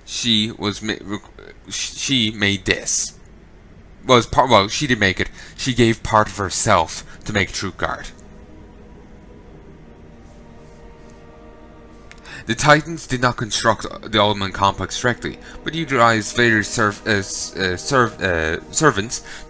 she made this. She did make it. She gave part of herself to make Troop Guard. The Titans did not construct the Alderman complex directly, but utilized Vader's servants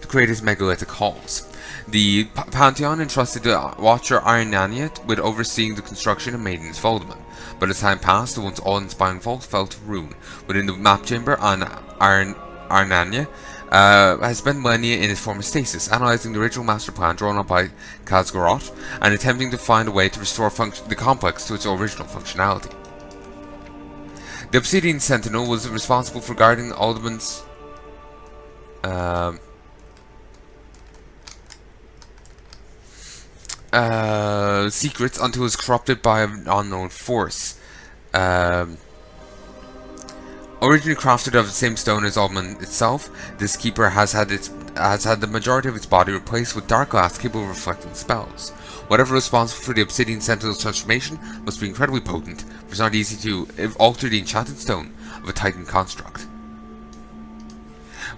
to create his megalithic halls. The Pantheon entrusted the Watcher Iron Nanya with overseeing the construction and maintenance of Alderman. But as time passed, the once awe-inspiring vault fell to ruin. Within the map chamber on Iron Nanya has spent millennia in its form of stasis, analyzing the original master plan drawn up by Khaz'Goroth and attempting to find a way to restore the complex to its original functionality. The Obsidian Sentinel was responsible for guarding Alderman's secrets until it was corrupted by an unknown force. Originally crafted of the same stone as Alderman itself, this keeper has had the majority of its body replaced with dark glass capable of reflecting spells. Whatever is responsible for the Obsidian Sentinel's transformation must be incredibly potent, for it's not easy to alter the enchanted stone of a Titan construct.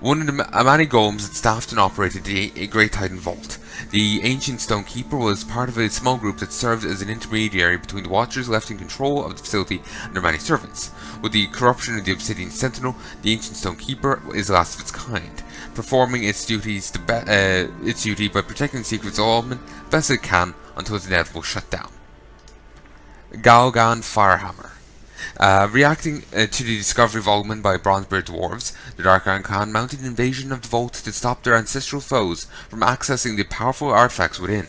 One of the many golems that staffed and operated the Great Titan Vault. The ancient Stonekeeper was part of a small group that served as an intermediary between the Watchers left in control of the facility and their many servants. With the corruption of the Obsidian Sentinel, the ancient Stonekeeper is the last of its kind, performing its duty by protecting the secrets of Alderman best it can until its inevitable shutdown. Galgan Firehammer. Reacting to the discovery of Alderman by Bronzebeard dwarves, the Dark Iron Clan mounted an invasion of the Vault to stop their ancestral foes from accessing the powerful artifacts within.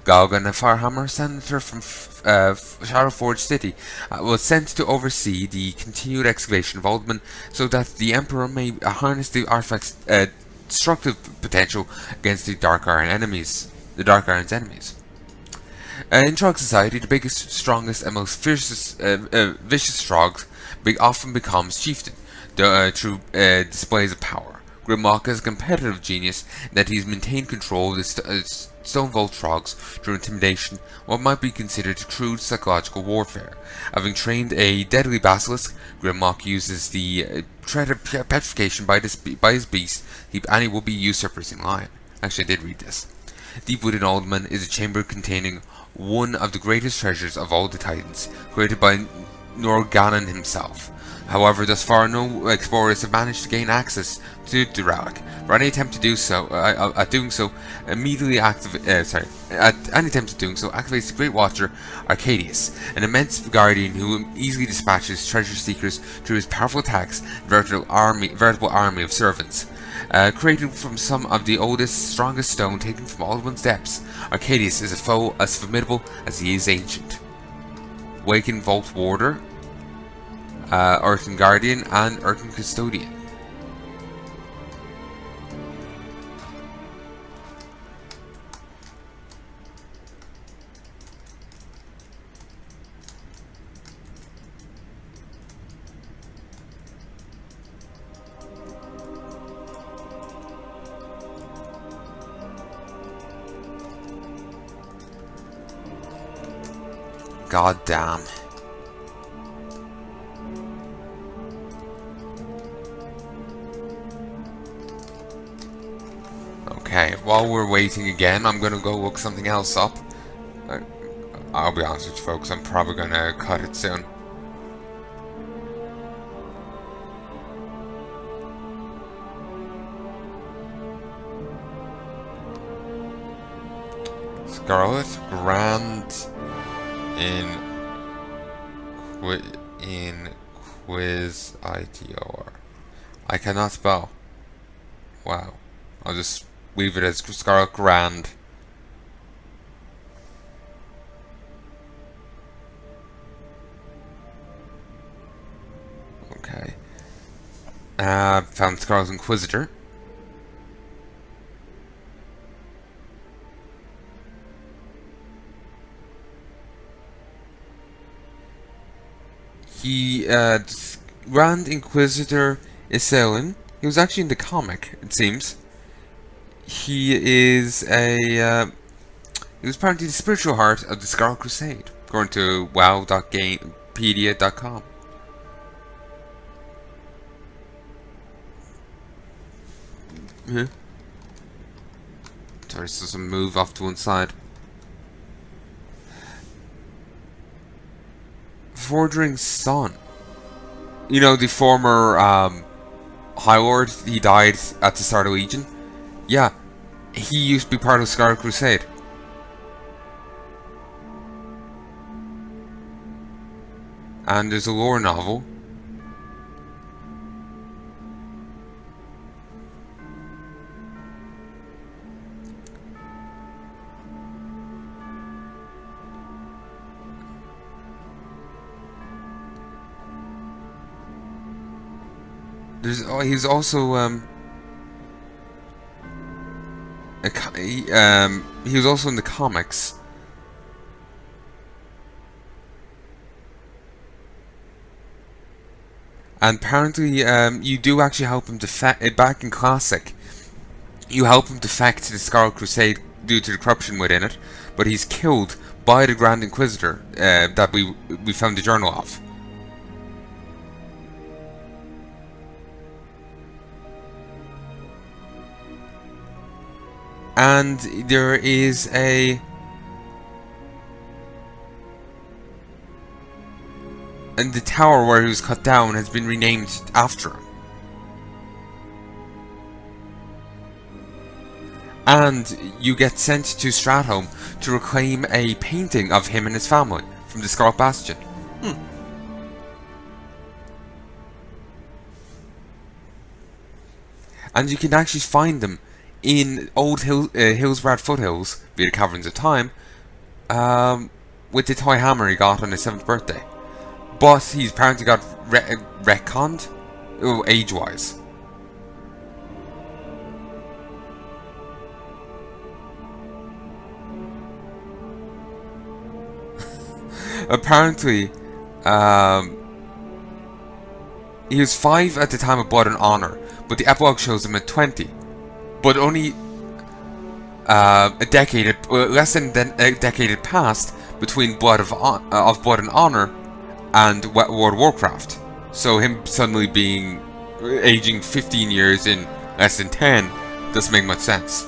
Galgan, a Firehammer senator from Shadowforge City, was sent to oversee the continued excavation of Alderman so that the Emperor may harness the artifact's destructive potential against the Dark Iron's enemies. In Trog society, the biggest, strongest, and most vicious Trogs often becomes chieftain through displays of power. Grimlock is a competitive genius in that he's maintained control of the Stone Vault Trogs through intimidation, what might be considered crude psychological warfare. Having trained a deadly basilisk, Grimlock uses the threat of petrification by his beast to keep any would-be usurpers in line. Actually, I did read this. Deep within Alderman is a chamber containing one of the greatest treasures of all the Titans, created by Norganon himself. However, thus far no explorers have managed to gain access to the relic. For any attempt to do so, activates the Great Watcher Arcadius, an immense guardian who easily dispatches treasure seekers through his powerful attacks and veritable army of servants. Created from some of the oldest, strongest stone taken from Alderman's depths, Arcadius is a foe as formidable as he is ancient. Waken Vault Warder, Earthen Guardian, and Earthen Custodian. God damn. Okay, while we're waiting again, I'm gonna go look something else up. I'll be honest with you folks, I'm probably gonna cut it soon. Scarlet Grand in Quiz ITOR. I cannot spell. Wow. I'll just leave it as Scarlet Grand. Okay. Found Scarlet Inquisitor. He, Grand Inquisitor Iselin. He was actually in the comic, it seems. He is he was apparently the spiritual heart of the Scarlet Crusade, according to wow.gamepedia.com. Yeah. Sorry, so some move off to one side. Forgering's son. You know, the former High Lord, he died at the start of Legion. Yeah, he used to be part of Scarlet Crusade. And there's a lore novel. He's also he was also in the comics. And apparently, you do actually help him defect back in Classic. You help him defect to the Scarlet Crusade due to the corruption within it, but he's killed by the Grand Inquisitor that we found the journal of. And there is and the tower where he was cut down has been renamed after him. And you get sent to Stratholme to reclaim a painting of him and his family from the Scarlet Bastion. And you can actually find them in old Hillsbrad foothills via the Caverns of Time, with the toy hammer he got on his 7th birthday. But he's apparently got retconned, age-wise. Apparently, he was 5 at the time of Blood and Honor, but the epilogue shows him at 20. But only less than a decade had passed between Blood and Honor and World of Warcraft. So him suddenly aging 15 years in less than 10 doesn't make much sense.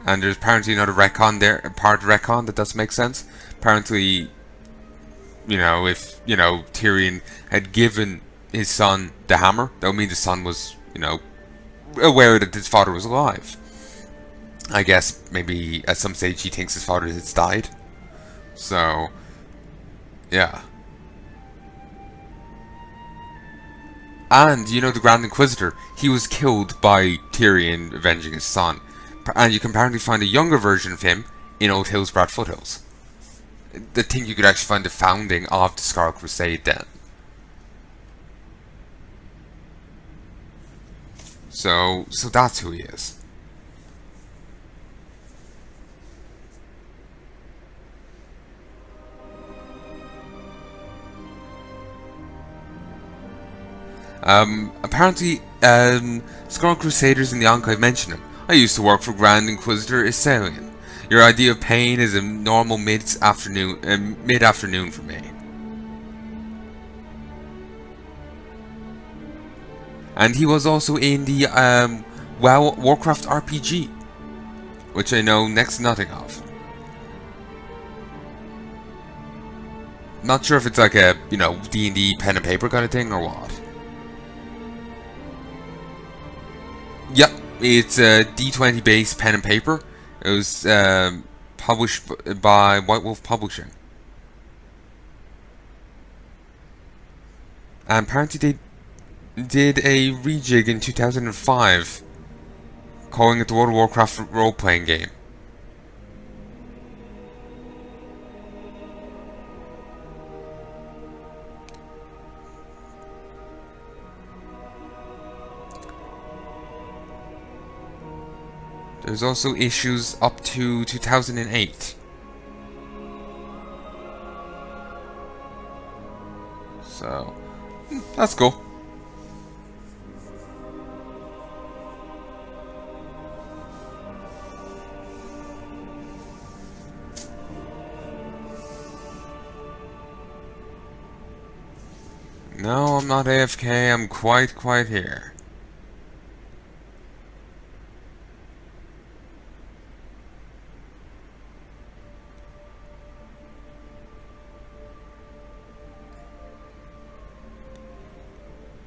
And there's apparently another retcon there, part of the retcon that doesn't make sense. Apparently, if, Tyrion had given his son the hammer, that would mean the son was, aware that his father was alive. I guess maybe at some stage he thinks his father has died. So, yeah. And, the Grand Inquisitor, he was killed by Tyrion avenging his son. And you can apparently find a younger version of him in Old Hillsbrad foothills. I think you could actually find the founding of the Scarlet Crusade then. So that's who he is. Apparently, Scarlet Crusaders in the Enclave mention him. I used to work for Grand Inquisitor Isalian. Your idea of pain is a normal mid-afternoon for me. And he was also in the Warcraft RPG, which I know next to nothing of. Not sure if it's like a D&D pen and paper kind of thing or what. Yep. It's a D20 based pen and paper. It was published by White Wolf Publishing. And apparently they did a rejig in 2005, calling it the World of Warcraft role-playing game. There's also issues up to 2008. So, that's cool. No, I'm not AFK. I'm quite here.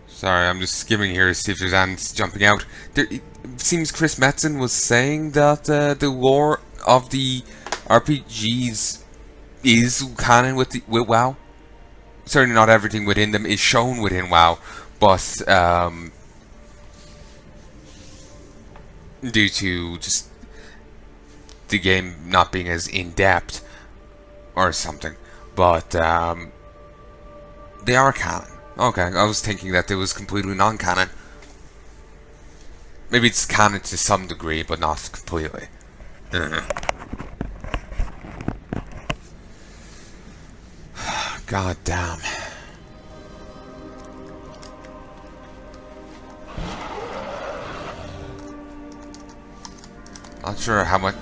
Sorry, I'm just skimming here to see if there's ants jumping out. It seems Chris Metzen was saying that the lore of the RPGs is canon with WoW. Certainly not everything within them is shown within WoW, but due to just the game not being as in-depth or something. But they are canon. Okay, I was thinking that it was completely non-canon. Maybe it's canon to some degree, but not completely. God damn. Not sure how much.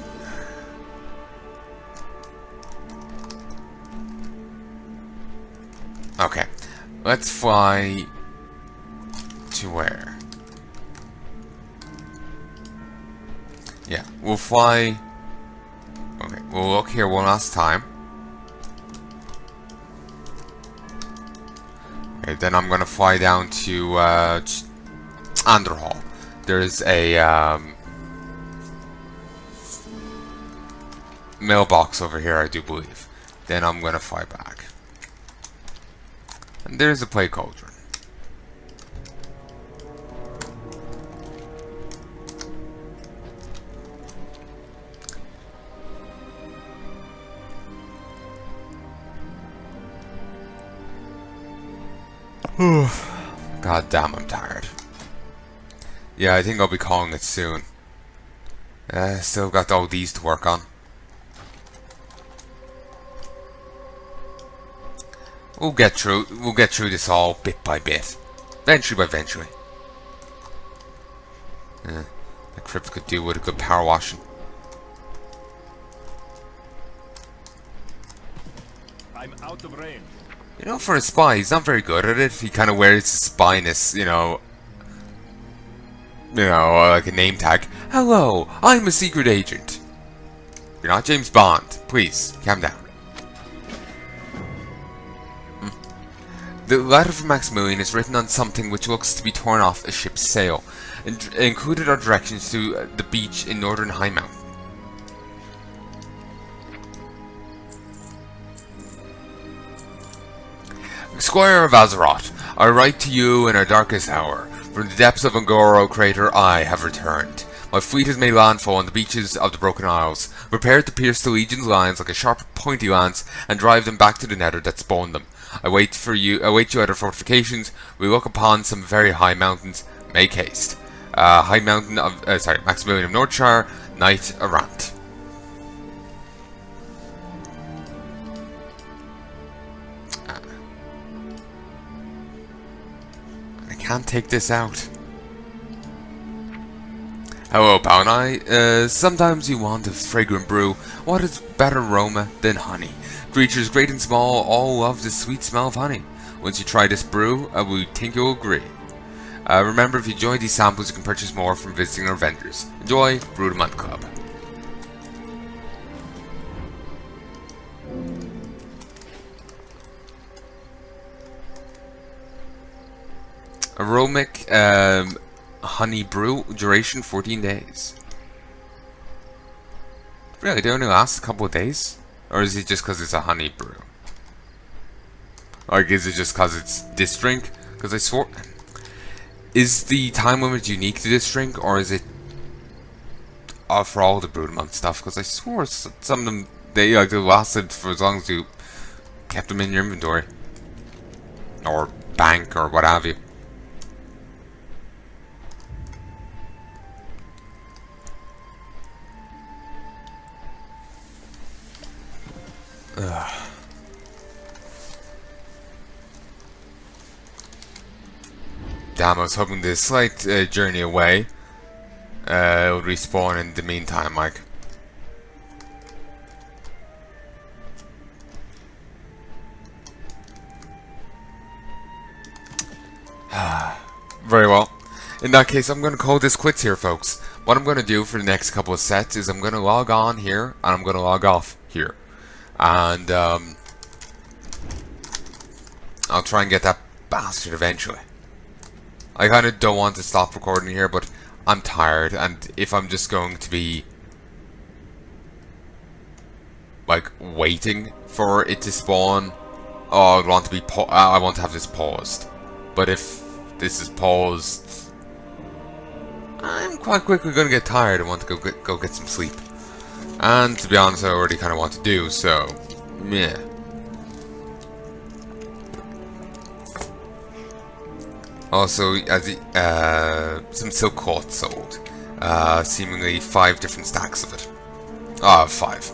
Okay, let's fly to where? Yeah, we'll fly. Okay, we'll look here one last time. Okay, then I'm gonna fly down to Anderhall. There's a mailbox over here, I do believe. Then I'm gonna fly back. And there's a play cauldron. God damn, I'm tired. Yeah, I think I'll be calling it soon. Still got all these to work on. We'll get through this all bit by bit. Eventually by eventually. The crypt could do with a good power washing. I'm out of range. You know, for a spy, he's not very good at it. He kind of wears his spyness, you know, like a name tag. Hello, I'm a secret agent. You're not James Bond. Please, calm down. The letter from Maximilian is written on something which looks to be torn off a ship's sail. Included are directions to the beach in northern High Mountain. Squire of Azeroth, I write to you in our darkest hour. From the depths of Angoro crater I have returned. My fleet has made landfall on the beaches of the Broken Isles, prepared to pierce the Legion's lines like a sharp pointy lance and drive them back to the nether that spawned them. I wait you at our fortifications. We look upon some very high mountains. Make haste. High Mountain of Maximilian of Northshire, Knight Errant. Can't take this out. Hello, Palnai. Sometimes you want a fragrant brew. What is better aroma than honey? Creatures great and small all love the sweet smell of honey. Once you try this brew, we think you'll agree. Remember, if you enjoy these samples, you can purchase more from visiting our vendors. Enjoy, Brew the Month Club. Aromatic honey brew, duration 14 days. Really, they only last a couple of days? Or is it just because it's a honey brew? Or is it just because it's this drink? Because I swore... Is the time limit unique to this drink, or is it for all the Brew the Month stuff? Because I swore some of them, they lasted for as long as you kept them in your inventory. Or bank, or what have you. Ugh. Damn, I was hoping this slight journey away would respawn in the meantime, like. Very well. In that case, I'm going to call this quits here, folks. What I'm going to do for the next couple of sets is I'm going to log on here, and I'm going to log off here. And, I'll try and get that bastard eventually. I kind of don't want to stop recording here, but I'm tired, and if I'm just going to be like waiting for it to spawn, oh, I want to be I want to have this paused. But if this is paused, I'm quite quickly going to get tired and want to go get some sleep. And to be honest, I already kind of want to do so. Yeah. Also, some silk cloth sold. Seemingly 5 different stacks of it. 5.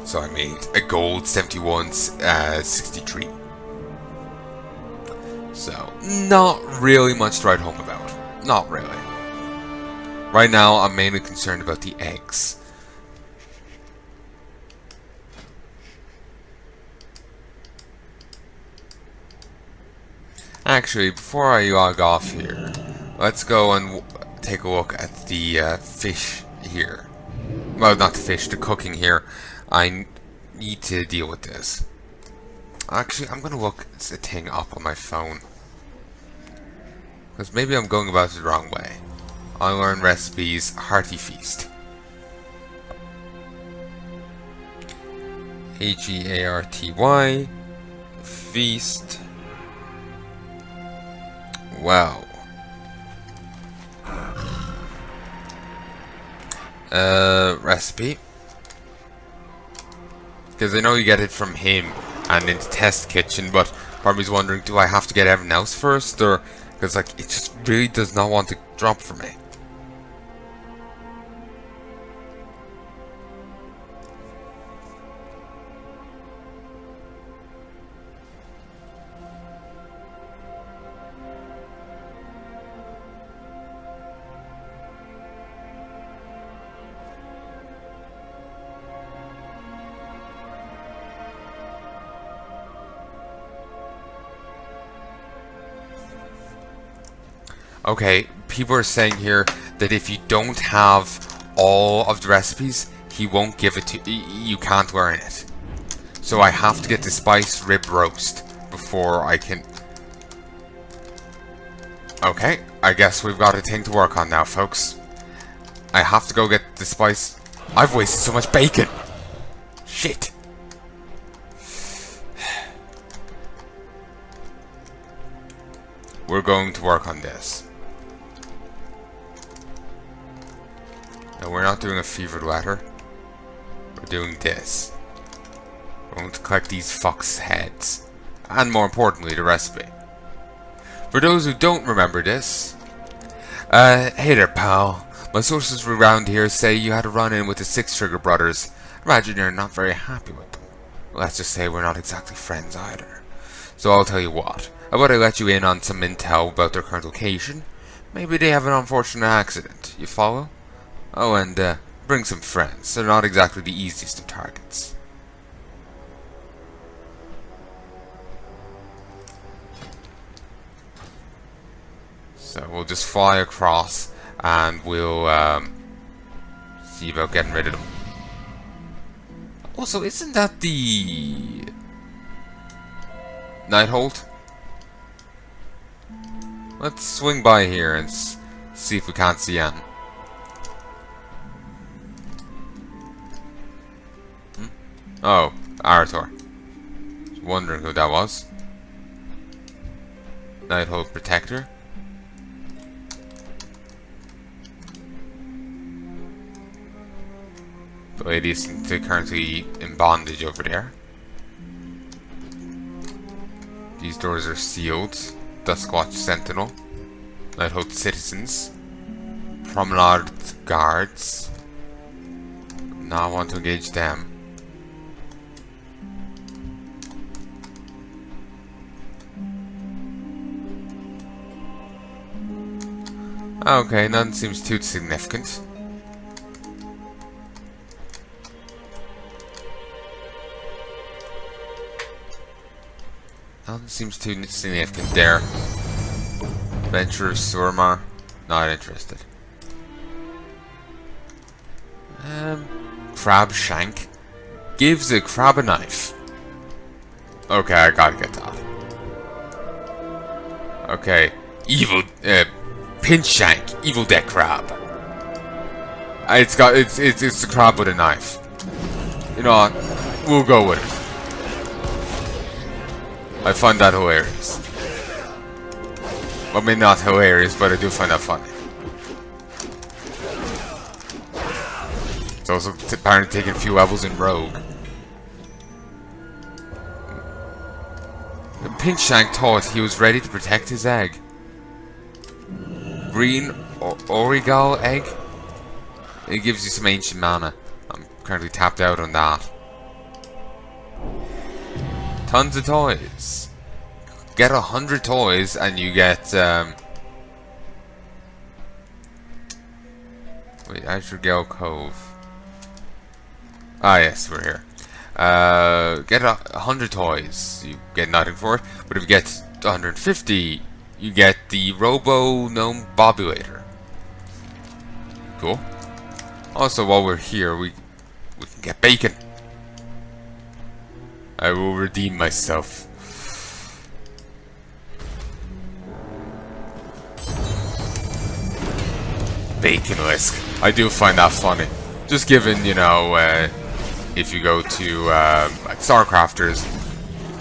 So I made a gold 71, 63. So, not really much to write home about. Not really. Right now, I'm mainly concerned about the eggs. Actually, before I log off here, let's go and take a look at the fish here. Well, not the fish, the cooking here. I need to deal with this. Actually, I'm going to look a thing up on my phone. Because maybe I'm going about it the wrong way. I learn recipes, hearty feast. Hearty, feast. Wow. Recipe. Because I know you get it from him and into test kitchen, but probably wondering, do I have to get everything else first, or because like it just really does not want to drop for me. Okay, people are saying here that if you don't have all of the recipes, he won't give it to you. You can't learn it. So I have to get the spiced rib roast before I can. Okay, I guess we've got a thing to work on now, folks. I have to go get the spice. I've wasted so much bacon. Shit. We're going to work on this. No, we're not doing a fevered letter. We're doing this. We're going to collect these fox heads. And more importantly, the recipe. For those who don't remember this, hey there, pal. My sources around here say you had a run-in with the Sixtrigger brothers. Imagine you're not very happy with them. Let's just say we're not exactly friends either. So I'll tell you what. How about I let you in on some intel about their current location? Maybe they have an unfortunate accident. You follow? Oh, and bring some friends. They're not exactly the easiest of targets. So we'll just fly across and we'll see about getting rid of them. Also, isn't that the Nighthold? Let's swing by here and see if we can't see Anne. Oh, Arator. Just wondering who that was. Nighthold Protector. The lady is currently in bondage over there. These doors are sealed. Duskwatch Sentinel. Nighthold Citizens. Promenade Guards. Now I want to engage them. Okay, none seems too significant. None seems too significant there. Adventure of Surmar. Not interested. Crab Shank. Gives a crab a knife. Okay, I gotta get that. Okay. Evil, Pinch Shank. Evil Dead Crab. It's the crab with a knife. You know what? We'll go with it. I find that hilarious. I mean, not hilarious, but I do find that funny. It's also apparently taking a few levels in Rogue. The Pinch Shank thought he was ready to protect his egg. Green Origal egg? It gives you some ancient mana. I'm currently tapped out on that. Tons of toys. Get 100 toys and you get wait, Azure Cove. Ah yes, we're here. Get 100 toys, you get nothing for it, but if you get 150, you get the Robo Gnome Bobulator. Cool. Also, while we're here, we can get bacon. I will redeem myself. Bacon whisk. I do find that funny. Just given, you know, if you go to like Starcrafters,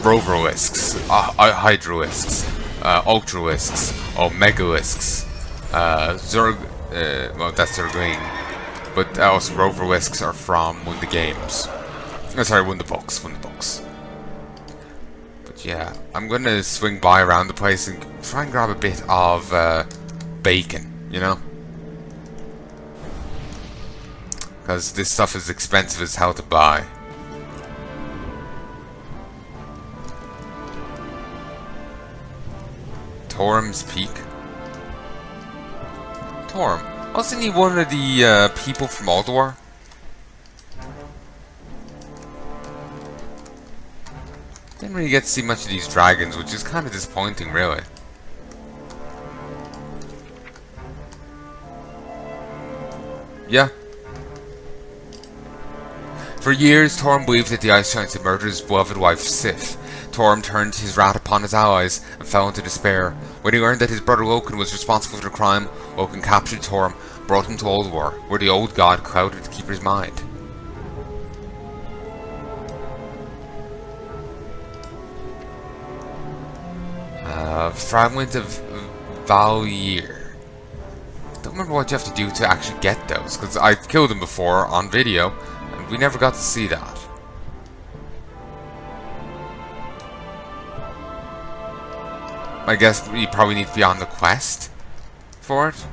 Rover Whisks, Hydra Whisks, Ultra Whisks, Omega Whisks, Zerg, well that's Zerglane, but also Rover Whisks are from one of the games. Oh, sorry, one of the books. But yeah, I'm gonna swing by around the place and try and grab a bit of bacon, you know? Because this stuff is expensive as hell to buy. Torm's Peak. Torm, wasn't he one of the people from Alduar? Didn't really get to see much of these dragons, which is kind of disappointing, really. Yeah. For years, Torm believed that the Ice Giants had murdered his beloved wife, Sif. Torm turned his wrath upon his allies and fell into despair. When he learned that his brother Woken was responsible for the crime, Woken captured Torm, brought him to Ulduar, where the old god clouded the Keeper's mind. Fragment of Valier. Don't remember what you have to do to actually get those, because I've killed them before on video, and we never got to see that. I guess you probably need to be on the quest for it,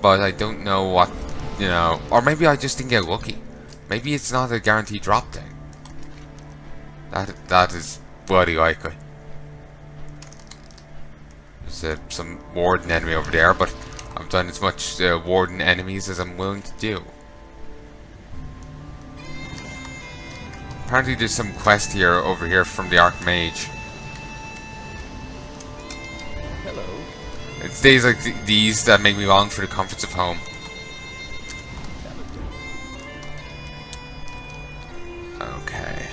but I don't know what, you know, or maybe I just didn't get lucky. Maybe it's not a guaranteed drop thing. That is bloody likely. There's some warden enemy over there, but I've done as much warden enemies as I'm willing to do. Apparently there's some quest here over here from the Archmage. Hello. It's days like these that make me long for the comforts of home. Okay.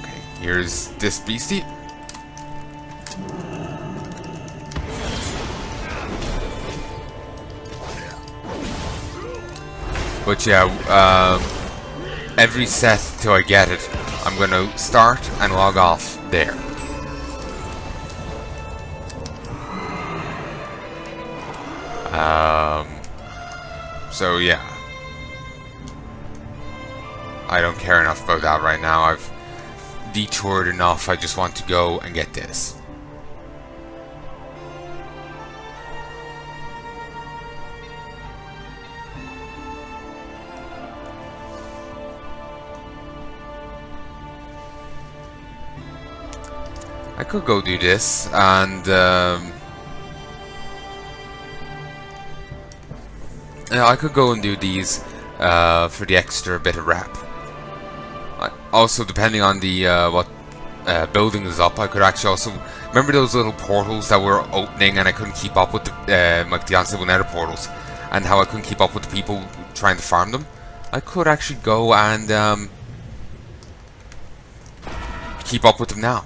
Okay, here's this beastie. But yeah, every set till I get it, I'm gonna start and log off there. So yeah, I don't care enough about that right now. I've detoured enough. I just want to go and get this. I could go do this, and yeah, I could go and do these, for the extra bit of rep. Also, depending on the what building is up, I could actually also remember those little portals that were opening, and I couldn't keep up with the like the Unstable Nether portals, and how I couldn't keep up with the people trying to farm them. I could actually go and keep up with them now,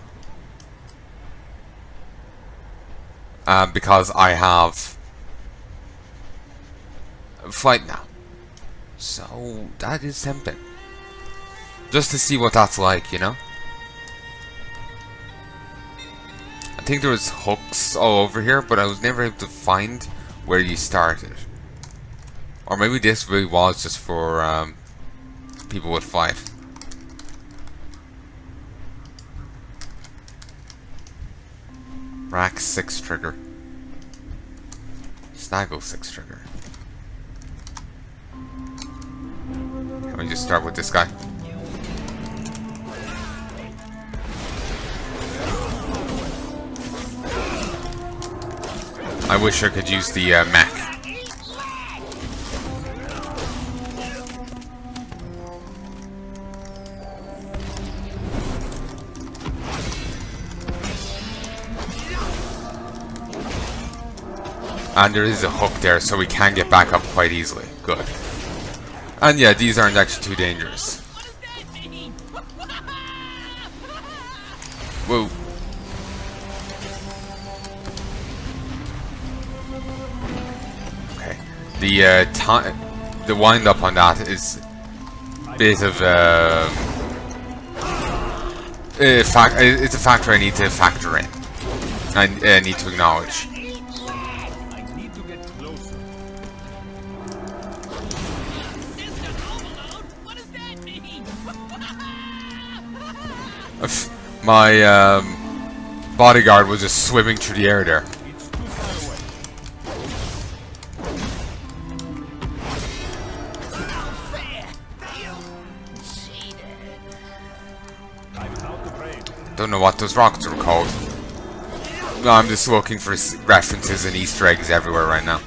because I have a flight now. So that is tempting. Just to see what that's like, you know? I think there was hooks all over here, but I was never able to find where you started. Or maybe this really was just for people with flight. Rack Sixtrigger. Snaggle Sixtrigger. Let me just start with this guy. I wish I could use the mech. And there is a hook there, so we can get back up quite easily. Good. And yeah, these aren't actually too dangerous. Whoa. Okay. The wind up on that is a bit of it's a factor I need to factor in. I need to acknowledge. My bodyguard was just swimming through the air there. Don't know what those rockets are called. No, I'm just looking for references and Easter eggs everywhere right now.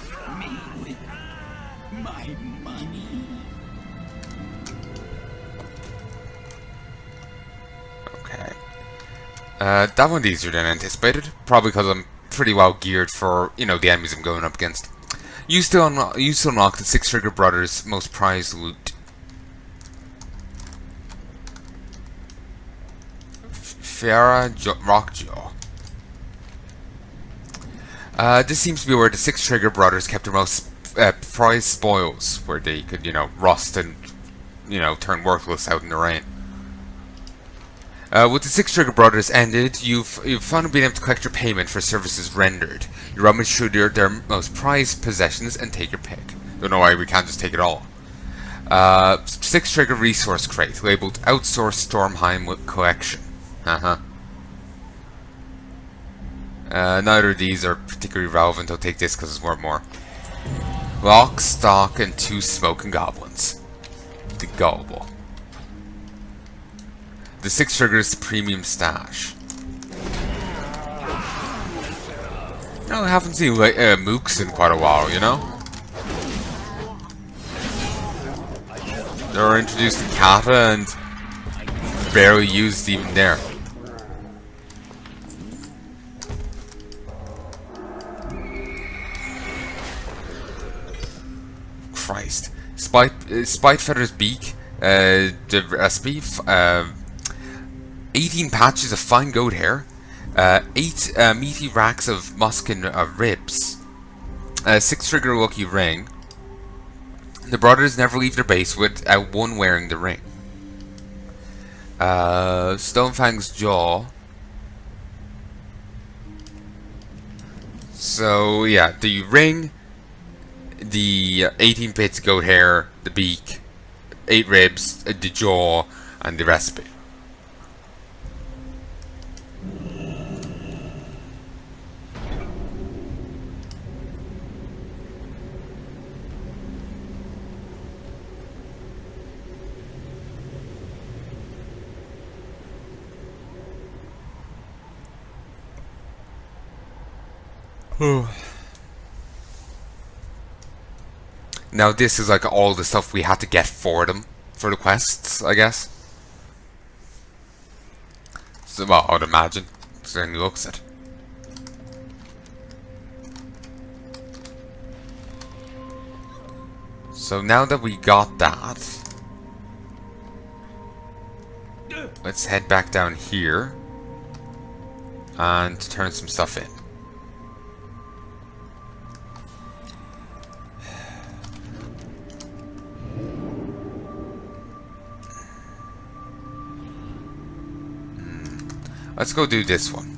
That one's easier than anticipated, probably because I'm pretty well geared for, you know, the enemies I'm going up against. You still unlock the Sixtrigger brothers' most prized loot. Fiara Rockjaw. This seems to be where the Sixtrigger brothers kept their most prized spoils, where they could, you know, rust and, you know, turn worthless out in the rain. With the Sixtrigger brothers ended, you've finally been able to collect your payment for services rendered. You rummage through their most prized possessions and take your pick. Don't know why we can't just take it all. Sixtrigger resource crate labeled outsourced Stormwind collection. Neither of these are particularly relevant. I'll take this because it's worth more. Lock, stock, and 2 smoking goblins. The gullible. The Sixtrigger's premium stash. No, I haven't seen mooks in quite a while, you know? They were introduced to Kata and barely used even there. Christ. Spitefeather's beak, the recipe, 18 patches of fine goat hair, 8 meaty racks of muskin ribs, 6-trigger lucky ring. The brothers never leave their base without one wearing the ring. Stonefang's jaw. So yeah, the ring, the 18 bits goat hair, the beak, 8 ribs, the jaw, and the recipe. Now this is like all the stuff we had to get for them, for the quests, I guess. So, well, I would imagine. Certainly looks it. So now that we got that, let's head back down here and turn some stuff in. Let's go do this one.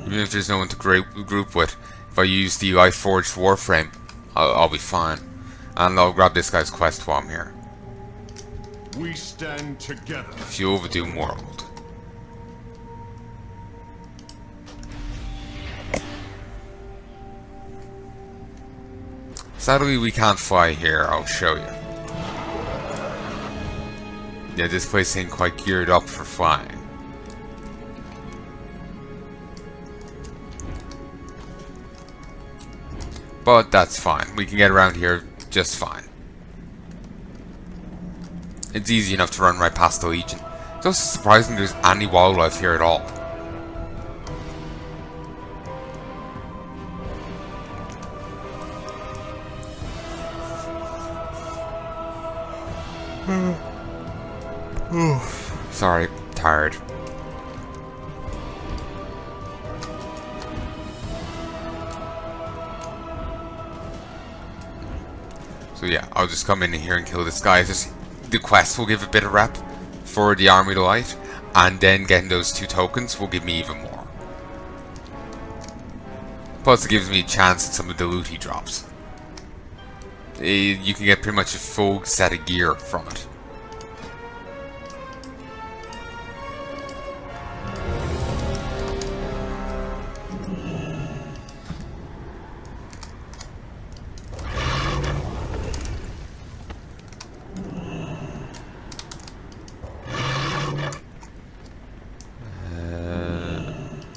Even if there's no one to group with, if I use the Lightforged Warframe, I'll be fine. And I'll grab this guy's quest while I'm here. We stand together. Fuel of a Doom World. Sadly, we can't fly here. I'll show you. Yeah, this place ain't quite geared up for flying. But that's fine. We can get around here just fine. It's easy enough to run right past the Legion. It's also surprising there's any wildlife here at all. Sorry, tired. So yeah, I'll just come in here and kill this guy. Just the quest will give a bit of rep for the Army of Light, and then getting those 2 tokens will give me even more. Plus, it gives me a chance at some of the loot he drops. You can get pretty much a full set of gear from it.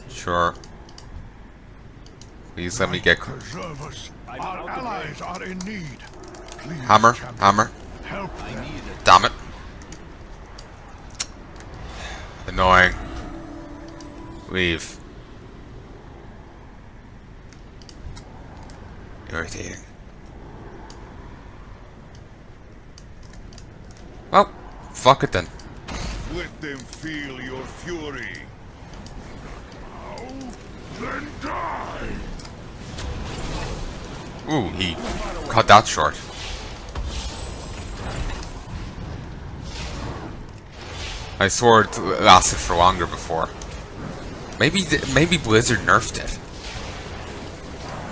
Sure. Please let me get Preserve us. Our allies are in need. Please, hammer, champion, hammer. help them. Damn it. Annoying. Leave. Irritating. Well, fuck it then. Let them feel your fury. Then die. Ooh, he cut that short. I swore it lasted for longer before. Maybe Blizzard nerfed it.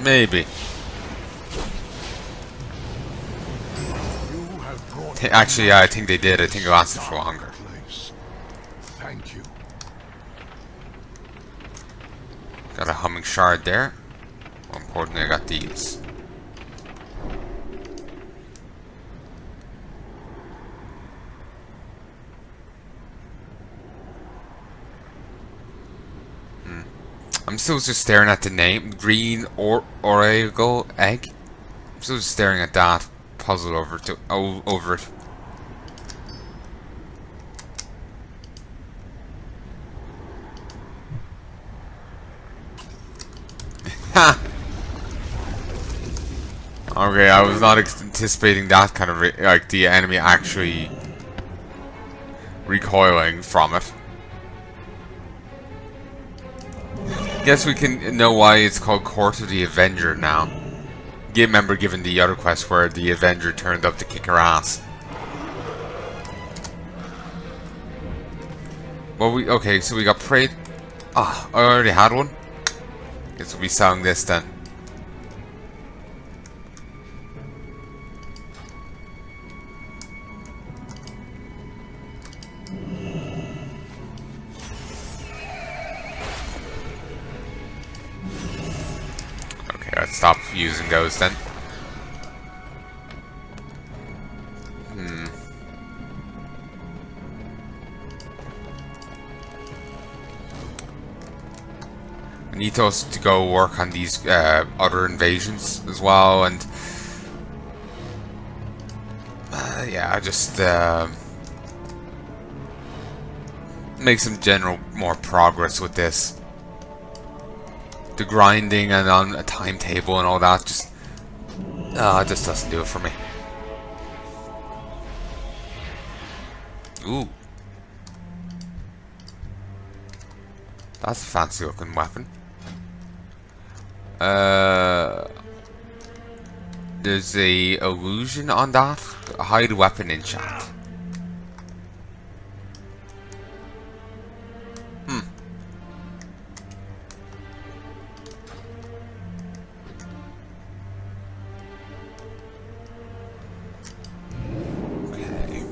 Maybe. Actually, yeah, I think they did. I think it lasted for longer. Thank you. Got a humming shard there. More importantly, I got these. I'm still just staring at the name. Green Origo Egg. I'm still just staring at that. Puzzled over it. Ha! Okay, I was not anticipating that kind of like the enemy actually recoiling from it. Guess we can know why it's called Court of the Avenger now. You remember given the other quest where the Avenger turned up to kick her ass. Well, okay, so we got prayed. Ah, I already had one. Guess we'll be selling this then. Okay, let's stop using those then. need us to go work on these other invasions as well, and yeah, just make some general more progress with this. The grinding and on a timetable and all that just doesn't do it for me. Ooh. That's a fancy looking weapon. There's a illusion on that. Hide weapon in chat. Okay.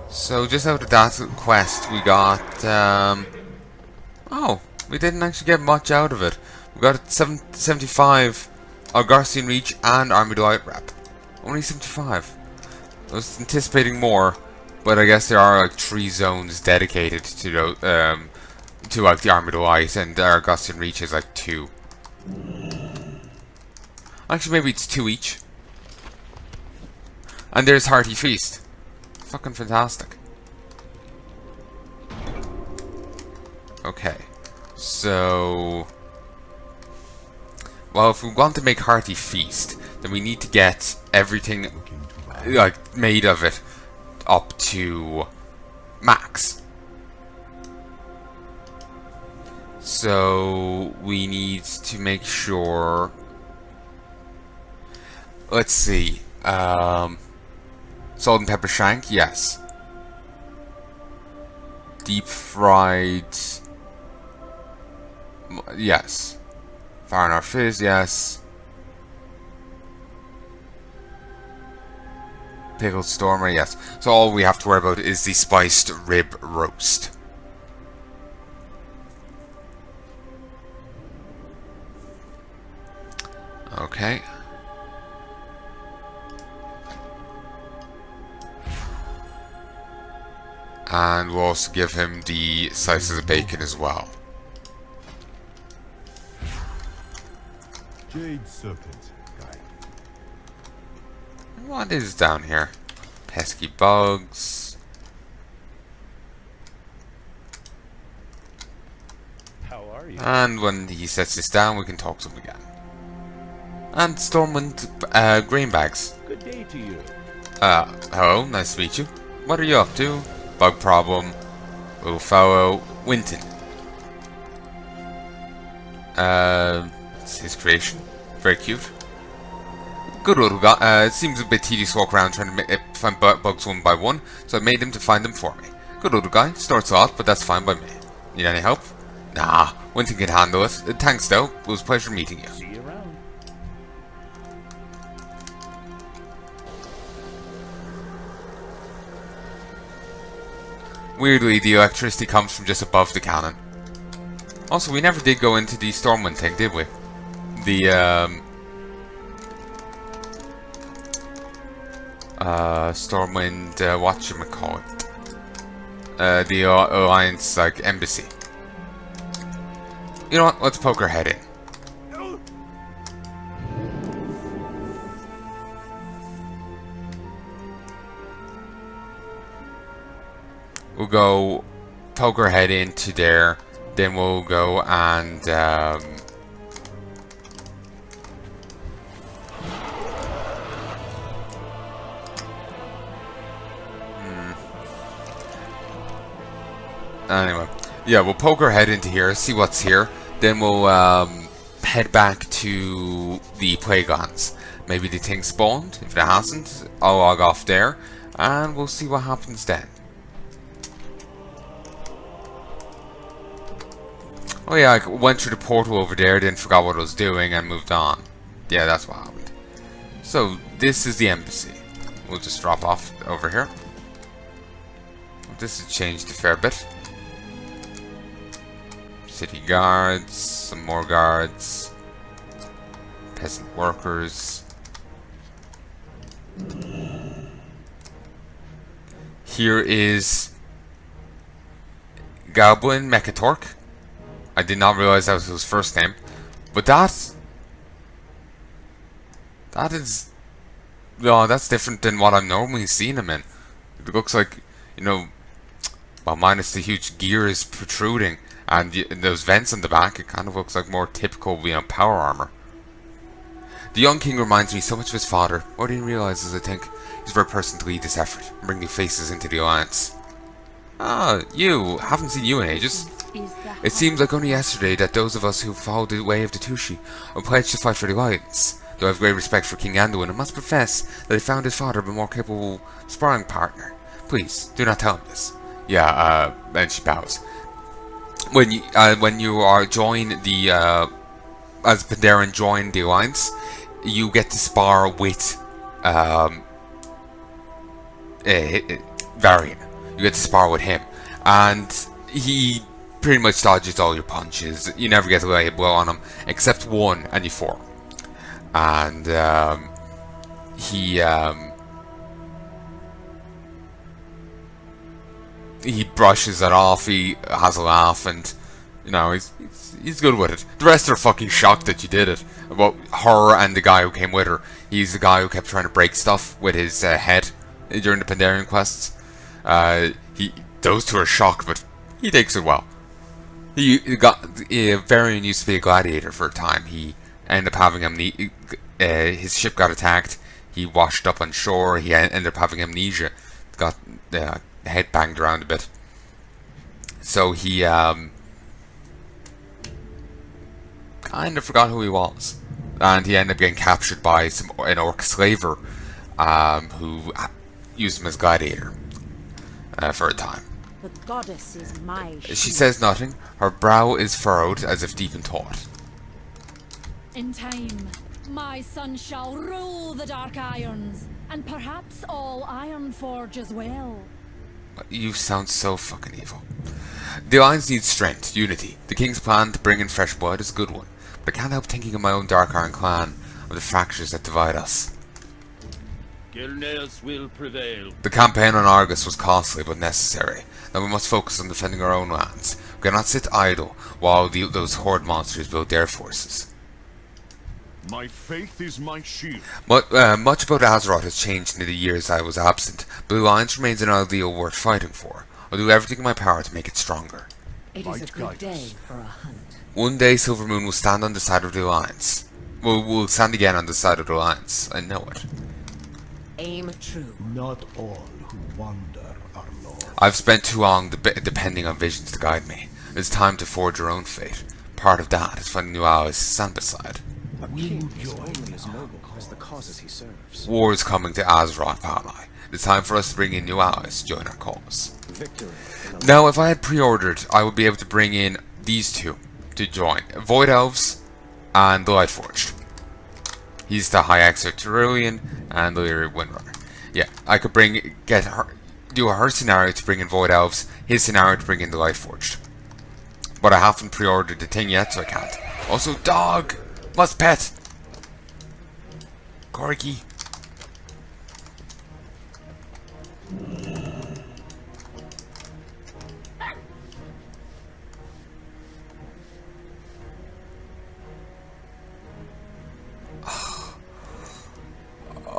So just out of that quest, we got. Oh, we didn't actually get much out of it. We got 75 Argarcian Reach and Army Delight Rep. Only 75. I was anticipating more, but I guess there are like 3 zones dedicated to like the Army Delight, and Argarcian Reach is like 2. Actually, maybe it's 2 each. And there's Hearty Feast. Fucking fantastic. Okay, so well, if we want to make Hearty Feast, then we need to get everything like made of it up to max. So we need to make sure. Let's see. Salt and pepper shank, yes. Deep fried, yes. Fahrenheit fizz, yes. Pickled stormer, yes. So all we have to worry about is the spiced rib roast. Okay. And we'll also give him the slices of bacon as well. Jade Serpent Guy. What is down here? Pesky bugs. How are you? And when he sets this down, we can talk to him again. And Stormwind grain bags. Good day to you. Hello, nice to meet you. What are you up to? Bug problem. Little fellow. Winton. It's his creation. Very cute. Good little guy. It seems a bit tedious to walk around trying to find bugs one by one, so I made him to find them for me. Good little guy. Starts odd, but that's fine by me. Need any help? Nah, Winton can handle it. Thanks though. It was a pleasure meeting you. See you around. Weirdly, the electricity comes from just above the cannon. Also, we never did go into the Stormwind thing, did we? The, Stormwind, whatchamacallit? The Alliance, like, embassy. You know what? Let's poke our head in. We'll go poke our head into there, then we'll go and anyway, yeah, we'll poke our head into here, see what's here, then we'll head back to the Plaguelands. Maybe the thing spawned. If it hasn't, I'll log off there, and we'll see what happens then. Oh yeah, I went through the portal over there, then forgot what I was doing and moved on. Yeah, that's what happened. So, this is the embassy. We'll just drop off over here. This has changed a fair bit. City guards, some more guards. Peasant workers. here is Goblin Mechatork. I did not realize that was his first name. But that is... No, that's different than what I'm normally seeing him in. It looks like, you know... Well, minus the huge gears protruding and those vents on the back, it kind of looks like more typical, you know, power armor. The young king reminds me so much of his father. What he realizes, I think, he's the right person to lead this effort and bring new faces into the alliance. Ah, you. Haven't seen you in ages. It seems like only yesterday that those of us who followed the way of the Tushi were pledged to fight for the alliance. Though I have great respect for King Anduin, I must profess that I found his father a more capable sparring partner. Please, do not tell him this. Yeah, and she bows. When you are join the as Pandaren join the alliance, you get to spar with Varian. You get to spar with him, and he pretty much dodges all your punches. You never get to lay a blow on him, except one, and you fall. And he brushes it off. He has a laugh, and you know he's good with it. The rest are fucking shocked that you did it. About her and the guy who came with her. He's the guy who kept trying to break stuff with his head during the Pandaren quests. Those two are shocked, but he takes it well. Varian used to be a gladiator for a time. He ended up having his ship got attacked. He washed up on shore. He ended up having amnesia. Got head banged around a bit. So he kind of forgot who he was, and he ended up getting captured by an orc slaver who used him as gladiator for a time. The goddess is my shield. She says nothing. Her brow is furrowed as if deep in thought. In time, my son shall rule the Dark Irons, and perhaps all Ironforge as well. You sound so fucking evil. The Alliance needs strength, unity. The King's plan to bring in fresh blood is a good one, but I can't help thinking of my own Dark Iron clan, of the fractures that divide us. Gilneas will prevail. The campaign on Argus was costly but necessary. Now we must focus on defending our own lands. We cannot sit idle while those horde monsters build their forces. My faith is my shield. Much about Azeroth has changed in the years I was absent, but the Alliance remains an ideal worth fighting for. I'll do everything in my power to make it stronger. It is a good day for a hunt. One day Silvermoon will stand on the side of the Alliance. We'll stand again on the side of the Alliance. I know it. Aim true. Not all who wander are lost. I've spent too long depending on visions to guide me. It's time to forge your own fate. Part of that is finding new allies to stand beside. A king is only as noble as the causes he serves. War is coming to Azeroth, Palnai. It's time for us to bring in new allies to join our cause. Victory. Now, if I had pre-ordered, I would be able to bring in these two to join. Void Elves and the Lightforged. He's the High Exer Tyrolean and the Lyria Windrunner. Yeah, I could do her scenario to bring in Void Elves, his scenario to bring in the Lightforged. But I haven't pre-ordered the thing yet, so I can't. Also, dog! Must pet! Corgi.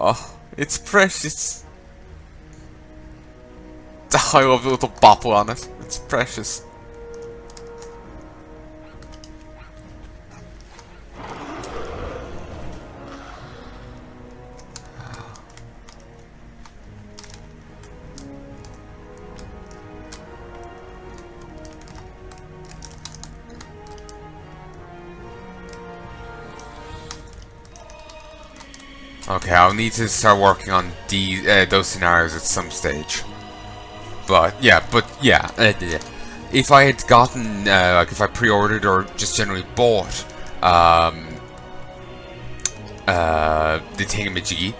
Oh, it's precious. I love the little bopple on it. It's precious. Okay, I'll need to start working on those scenarios at some stage. But yeah, if I had gotten, like if I pre-ordered or just generally bought the thingamajiggy,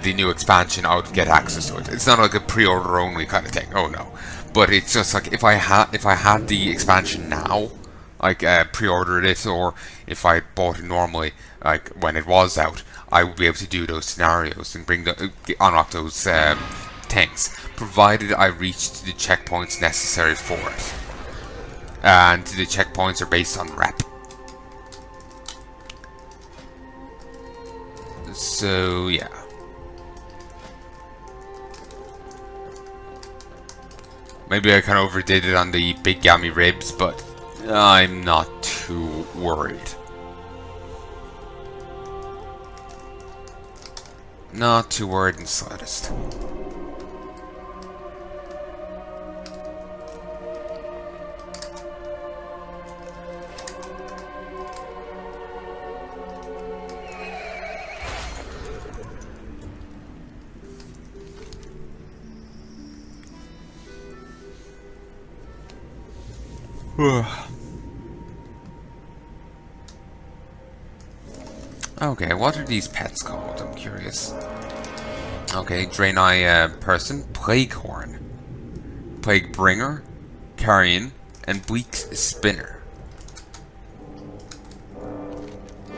the new expansion, I would get access to it. It's not like a pre-order only kind of thing. Oh no, but it's just like if I had the expansion now, like pre-ordered it, or if I bought it normally, like when it was out, I would be able to do those scenarios and unlock those things, provided I reach the checkpoints necessary for it. And the checkpoints are based on rep. So, yeah. Maybe I kind of overdid it on the big gammy ribs, but I'm not too worried. Not too worried in the slightest. Okay, what are these pets called? I'm curious. Okay, Draenei person, Plaguehorn, Plaguebringer, Carrion, and Bleak's Spinner.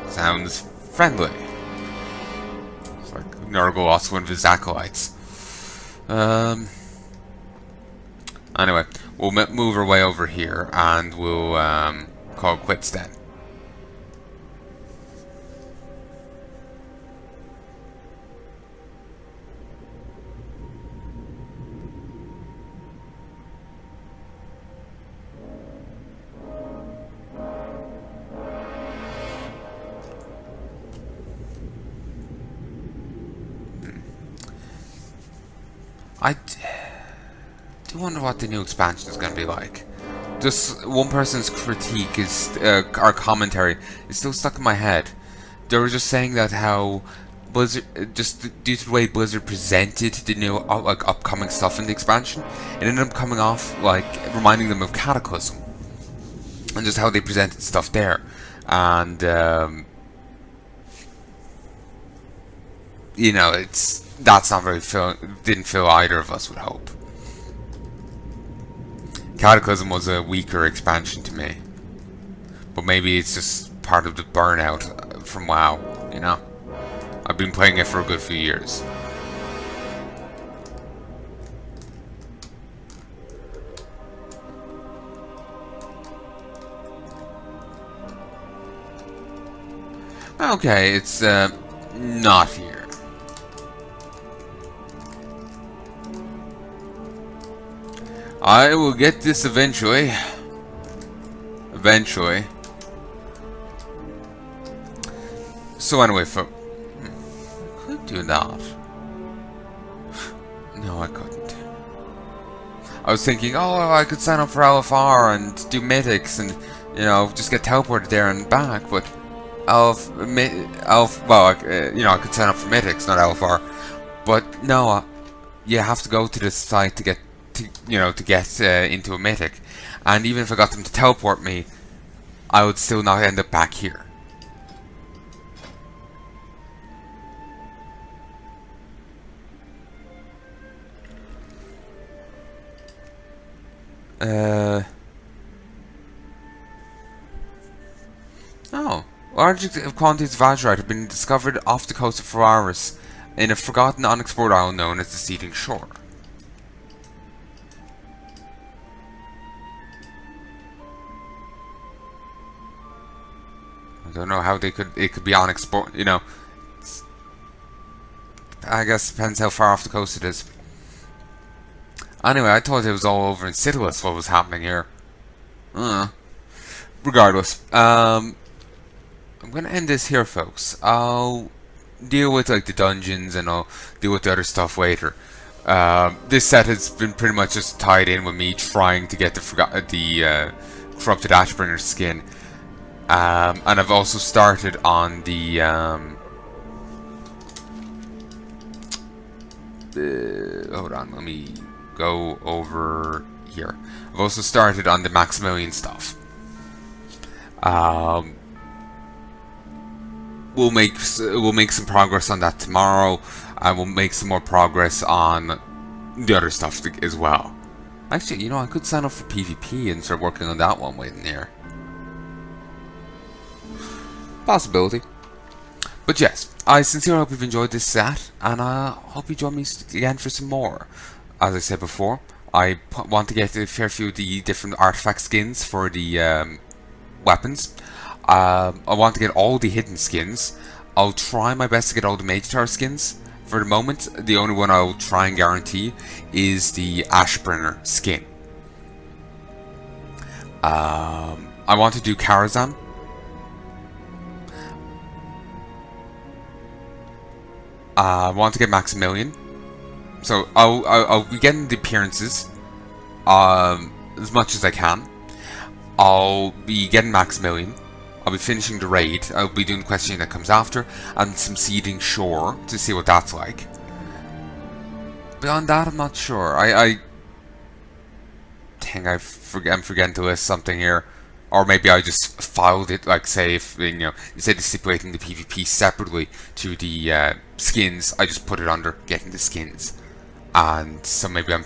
Sounds friendly. It's like Nurgle lost one of his acolytes. Anyway, we'll move our way over here and we'll call it quits then. I do wonder what the new expansion is going to be like. Just one person's critique is, our commentary is still stuck in my head. They were just saying that how Blizzard, just due to the way Blizzard presented the new upcoming stuff in the expansion, it ended up coming off like reminding them of Cataclysm, and just how they presented stuff there, and you know, that's not very didn't fill either of us with hope. Cataclysm was a weaker expansion to me, but maybe it's just part of the burnout from WoW, you know? I've been playing it for a good few years. Okay, it's not here. I will get this eventually. Eventually. So anyway, folks. Could do that. No, I couldn't. I was thinking, oh, I could sign up for LFR and do mythics and, you know, just get teleported there and back, but you know, I could sign up for mythics, not LFR. But no, you have to go to this site to get into a mythic, and even if I got them to teleport me, I would still not end up back here. Oh, large quantities of azurite have been discovered off the coast of Ferraris in a forgotten, unexplored isle known as the Seething Shore. I don't know how it could be unexplored, you know. I guess it depends how far off the coast it is. Anyway, I thought it was all over in Citadel what was happening here. Regardless, I'm gonna end this here, folks. I'll deal with like the dungeons and I'll deal with the other stuff later. This set has been pretty much just tied in with me trying to get the corrupted Ashbringer skin. And I've also started on the hold on, let me go over here. I've also started on the Maximilian stuff. We'll make some progress on that tomorrow, and we'll make some more progress on the other stuff as well. Actually, you know, I could sign up for PvP and start working on that one waiting here. Possibility. But yes, I sincerely hope you've enjoyed this set, and I hope you join me again for some more. As I said before, I want to get a fair few of the different artifact skins for the weapons. I want to get all the hidden skins. I'll try my best to get all the Mage Tower skins. For the moment, the only one I'll try and guarantee is the Ashbringer skin. I want to do Karazhan. I want to get Maximilian. So I'll be getting the appearances as much as I can. I'll be getting Maximilian. I'll be finishing the raid. I'll be doing the question that comes after, and some seeding shore to see what that's like. Beyond that, I'm not sure. I think I'm forgetting to list something here, or maybe I just filed it. Like, say, if instead of stipulating the PvP separately to the skins, I just put it under getting the skins. And so maybe I'm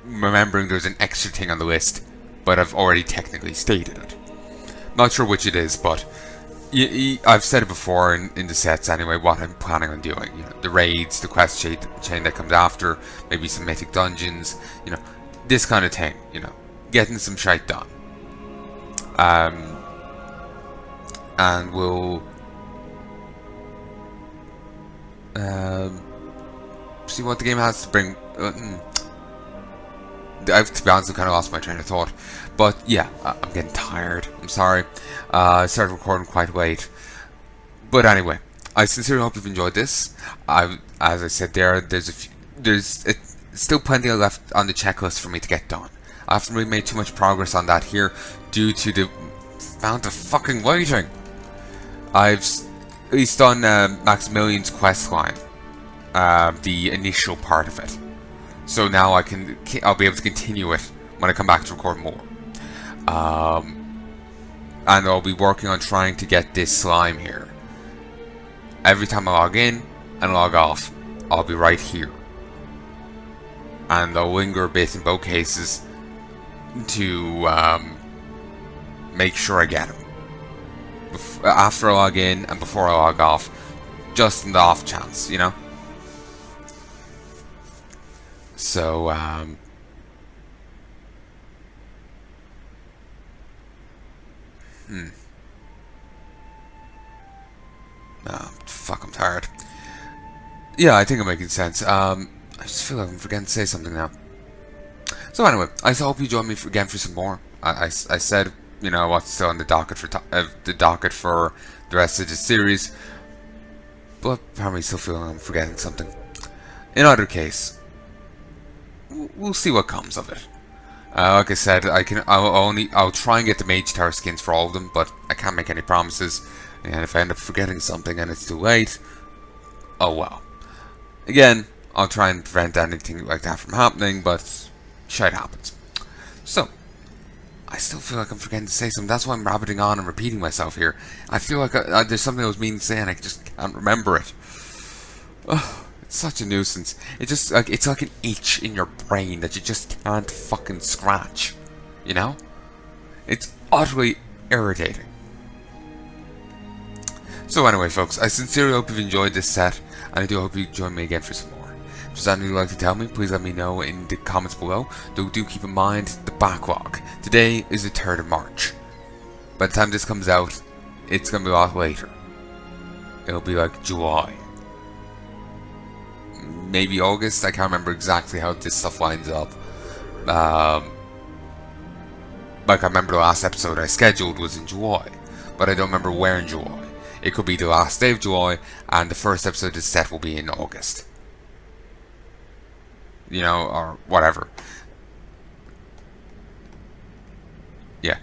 remembering there's an extra thing on the list, but I've already technically stated it. Not sure which it is, but I've said it before in the sets anyway, what I'm planning on doing. The raids, the quest chain that comes after, maybe some mythic dungeons, this kind of thing, getting some shite done. And we'll see what the game has to bring. To be honest, I kind of lost my train of thought. But yeah, I'm getting tired. I'm sorry. I started recording quite late. But anyway, I sincerely hope you've enjoyed this. As I said there's still plenty left on the checklist for me to get done. I haven't really made too much progress on that here due to the amount of fucking waiting. I've at least done Maximilian's quest line, the initial part of it. So now I'll be able to continue it when I come back to record more. And I'll be working on trying to get this slime here. Every time I log in and log off, I'll be right here. And I'll linger a bit in both cases to make sure I get him. After I log in and before I log off, just in the off chance, So, fuck, I'm tired. Yeah, I think I'm making sense. I just feel like I'm forgetting to say something now. So anyway, I hope you join me again for some more. I said, what's still on the docket for the rest of the series, but apparently still feeling I'm forgetting something. In either case, we'll see what comes of it. Like I said, I'll try and get the Mage Tower skins for all of them, but I can't make any promises. And if I end up forgetting something and it's too late, oh well. Again, I'll try and prevent anything like that from happening, but shit happens. So, I still feel like I'm forgetting to say something. That's why I'm rabbiting on and repeating myself here. I feel like there's something I was meaning to say and I just can't remember it. Ugh. Such a nuisance. It's like an itch in your brain that you just can't fucking scratch. It's utterly irritating. So anyway, folks, I sincerely hope you've enjoyed this set, and I do hope you join me again for some more. If there's anything you'd like to tell me, please let me know in the comments below. Do keep in mind the backlog. Today is the 3rd of March. By the time this comes out, it's going to be a lot later. It'll be like July. Maybe August. I can't remember exactly how this stuff lines up. Like I remember the last episode I scheduled was in July, but I don't remember where in July. It could be the last day of July, and the first episode of the set will be in August. Or whatever. Yeah.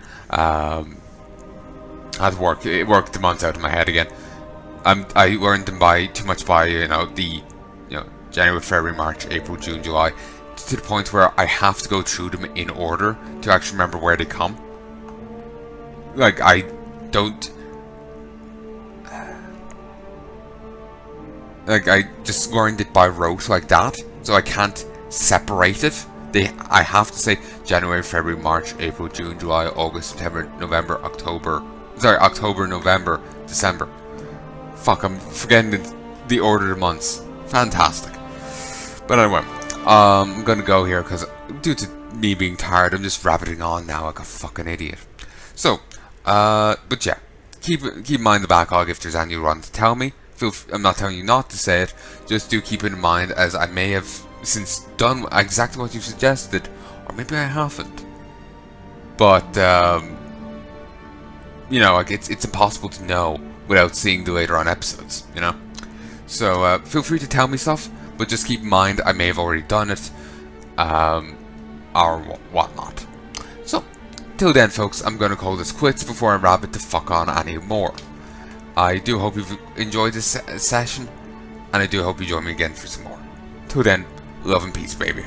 It worked the months out of my head again. I learned them too much by the January, February, March, April, June, July, to the point where I have to go through them in order to actually remember where they come. Like, I don't... Like, I just learned it by rote like that, so I can't separate it. I have to say January, February, March, April, June, July, August, September, November, October, November, December. Fuck, I'm forgetting the order of months. Fantastic. But anyway, I'm gonna go here because due to me being tired, I'm just rabbiting on now like a fucking idiot. So, but yeah, keep in mind the backlog if there's any you want to tell me. I'm not telling you not to say it, just do keep it in mind, as I may have since done exactly what you suggested, or maybe I haven't. But, you know, like, it's impossible to know without seeing the later on episodes, you know? So, feel free to tell me stuff, but just keep in mind I may have already done it, or whatnot. So, till then, folks, I'm going to call this quits before I rabbit the fuck on any more. I do hope you've enjoyed this session, and I do hope you join me again for some more. Till then, love and peace, baby.